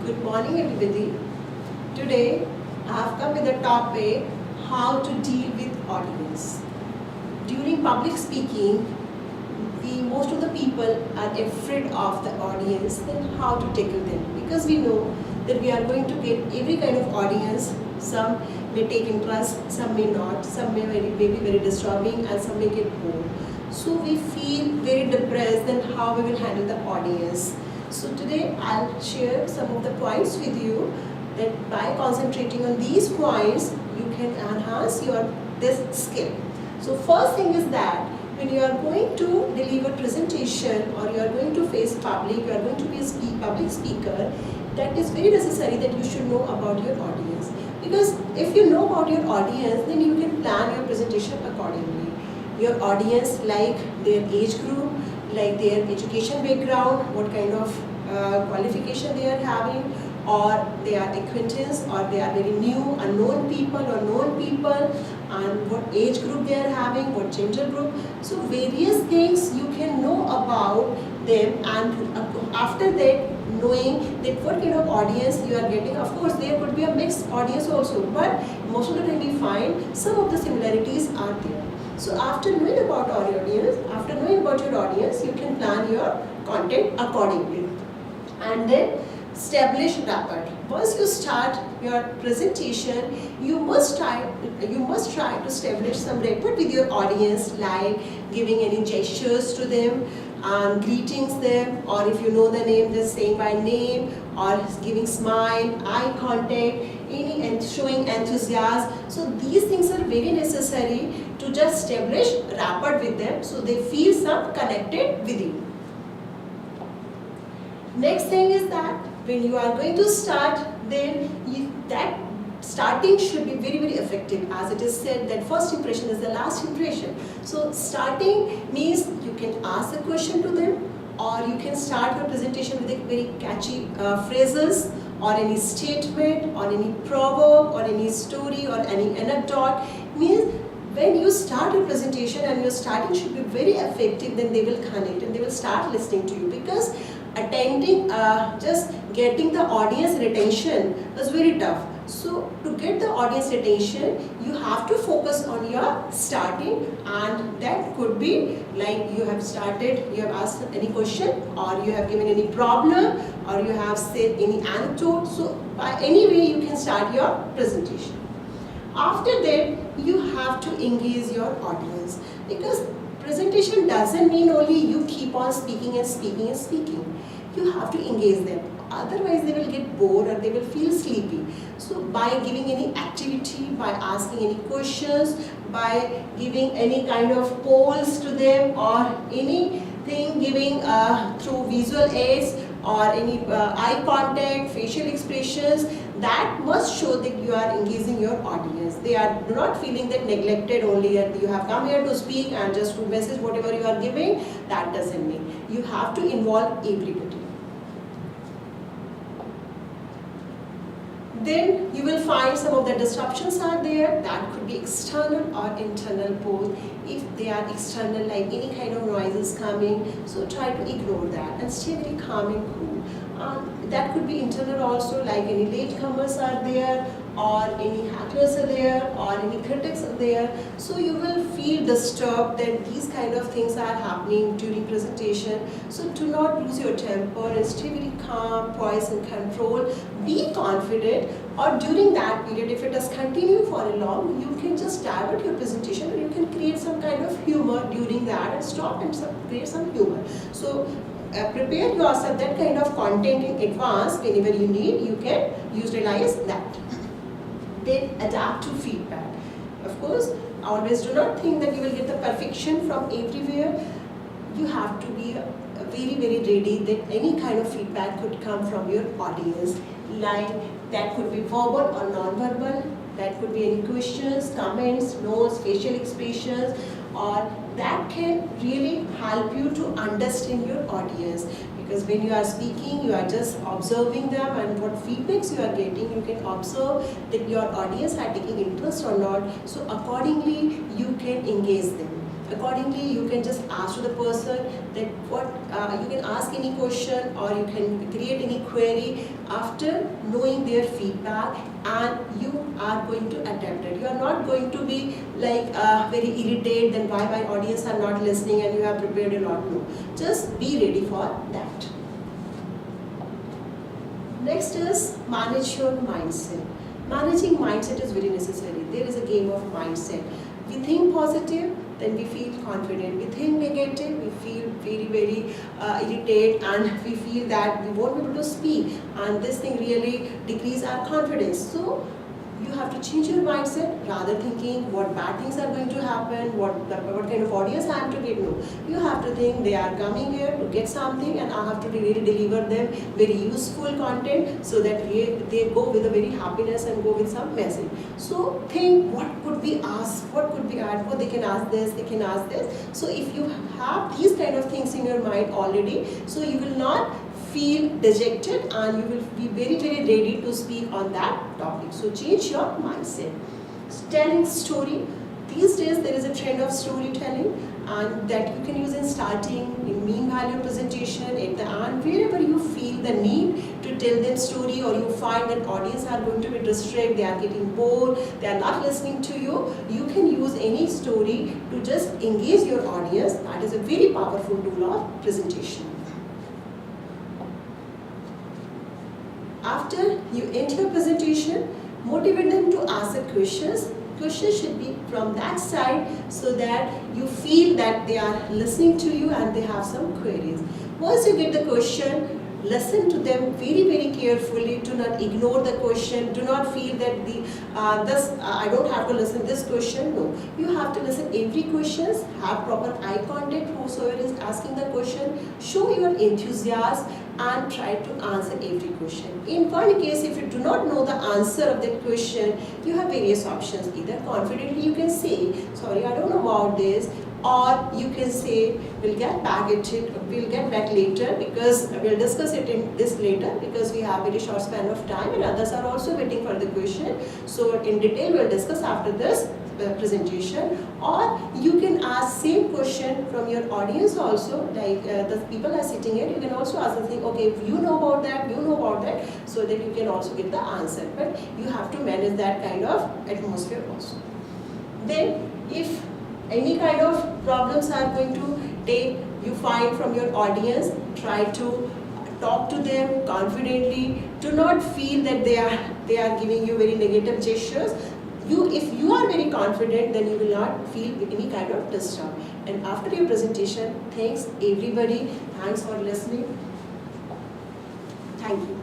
Good morning everybody. Today I have come with the topic how to deal with audience. During public speaking, most of the people are afraid of the audience and how to tackle them, because we know that we are going to get every kind of audience. Some may take interest, some may not, some may be very disturbing, and some may get bored. So we feel very depressed then how we will handle the audience. So today I'll share some of the points with you that by concentrating on these points you can enhance this skill. So first thing is that when you are going to deliver presentation or you are going to face public, you are going to be a public speaker, that is very necessary that you should know about your audience. Because if you know about your audience, then you can plan your presentation accordingly. Your audience, like their age group, like their education background, what kind of qualification they are having, or they are acquaintance, or they are very new, unknown people or known people, and what age group they are having, what gender group. So various things you can know about them, and after that knowing that what kind of audience you are getting. Of course there could be a mixed audience also, but most of the time we find some of the similarities are there. So after knowing about your audience, you can plan your content accordingly. And then establish rapport. Once you start your presentation, you must try to establish some rapport with your audience, like giving any gestures to them, greetings them, or if you know the name, just saying by name, or giving smile, eye contact, and showing enthusiasm. So these things are very necessary to just establish rapport with them, so they feel some connected with you. Next thing is that when you are going to start, then that starting should be very effective. As it is said that first impression is the last impression. So starting means you can ask a question to them, or you can start your presentation with a very catchy phrases, or any statement, or any proverb, or any story, or any anecdote. Means when you start your presentation and your starting should be very effective, then they will connect and they will start listening to you. Because attending, just getting the audience attention is very tough. So to get the audience attention, you have to focus on your starting, and that could be like you have started, you have asked any question, or you have given any problem, or you have said any anecdote. So by any way you can start your presentation. After that, you have to engage your audience, because presentation doesn't mean only you keep on speaking and speaking and speaking. You have to engage them, otherwise they will get bored or they will feel sleepy. So by giving any activity, by asking any questions, by giving any kind of polls to them, or anything giving through visual aids, or any eye contact, facial expressions, that must show that you are engaging your audience. They are not feeling that neglected only, that you have come here to speak and just to message whatever you are giving. That doesn't mean. You have to involve everybody. Then you will find some of the disruptions are there. That could be external or internal both. If they are external, like any kind of noises coming, so try to ignore that and stay very calm and cool. That could be internal also, like any latecomers are there, or any hecklers are there, or any critics are there. So you will feel disturbed that these kind of things are happening during presentation. So do not lose your temper and stay very calm, poised and control. Be confident, or during that period, if it does continue for a long, you can just divert your presentation, or you can create some kind of humor during that and stop and create some humor. So prepare yourself that kind of content in advance. Whenever you need, you can utilize that. Then adapt to feedback. Of course, always do not think that you will get the perfection from everywhere. You have to be very ready that any kind of feedback could come from your audience. Like that could be verbal or non-verbal. That could be any questions, comments, notes, facial expressions, or that can really help you to understand your audience. Because when you are speaking, you are just observing them, and what feedbacks you are getting, you can observe that your audience are taking interest or not. So accordingly, you can engage them. Accordingly, you can just ask to the person that you can ask any question or you can create any query after knowing their feedback, and you are going to adapt it. You are not going to be like very irritated then why my audience are not listening and you have prepared a lot. No, just be ready for that. Next is manage your mindset. Managing mindset is very necessary. There is a game of mindset. We think positive, then we feel confident. We think negative, we feel very irritated, and we feel that we won't be able to speak, and this thing really decrease our confidence. So you have to change your mindset, rather thinking what bad things are going to happen, what kind of audience I have to get. No, you have to think they are coming here to get something and I have to really deliver them very useful content so that they go with a very happiness and go with some message. So think what could be asked, what could be asked, what they can ask this, they can ask this. So if you have these kind of things in your mind already, so you will not feel dejected and you will be very ready to speak on that topic. So change your mindset. Telling story. These days there is a trend of storytelling, and that you can use in starting, in mean value presentation, at the end, wherever you feel the need to tell them story, or you find that audience are going to be distracted, they are getting bored, they are not listening to you, you can use any story to just engage your audience. That is a very powerful tool of presentation. After you end your presentation, motivate them to ask the questions. Questions should be from that side so that you feel that they are listening to you and they have some queries. Once you get the question, listen to them very carefully. Do not ignore the question. Do not feel that I don't have to listen this question. No, you have to listen every question. Have proper eye contact. Whosoever is asking the question, show your enthusiasm and try to answer every question. In one case, if you do not know the answer of that question, you have various options. Either confidently you can say, sorry, I don't know about this, or you can say, we'll get back later, because we'll discuss it in this later, because we have very short span of time and others are also waiting for the question. So in detail we'll discuss after this presentation. Or you can ask same question from your audience also, like the people are sitting here, you can also ask the thing, okay, if you know about that, so that you can also get the answer. But you have to manage that kind of atmosphere also. Then if any kind of problems are going to you find from your audience, try to talk to them confidently. Do not feel that they are giving you very negative gestures. If you are very confident, then you will not feel any kind of disturb. And after your presentation, thanks everybody. Thanks for listening. Thank you.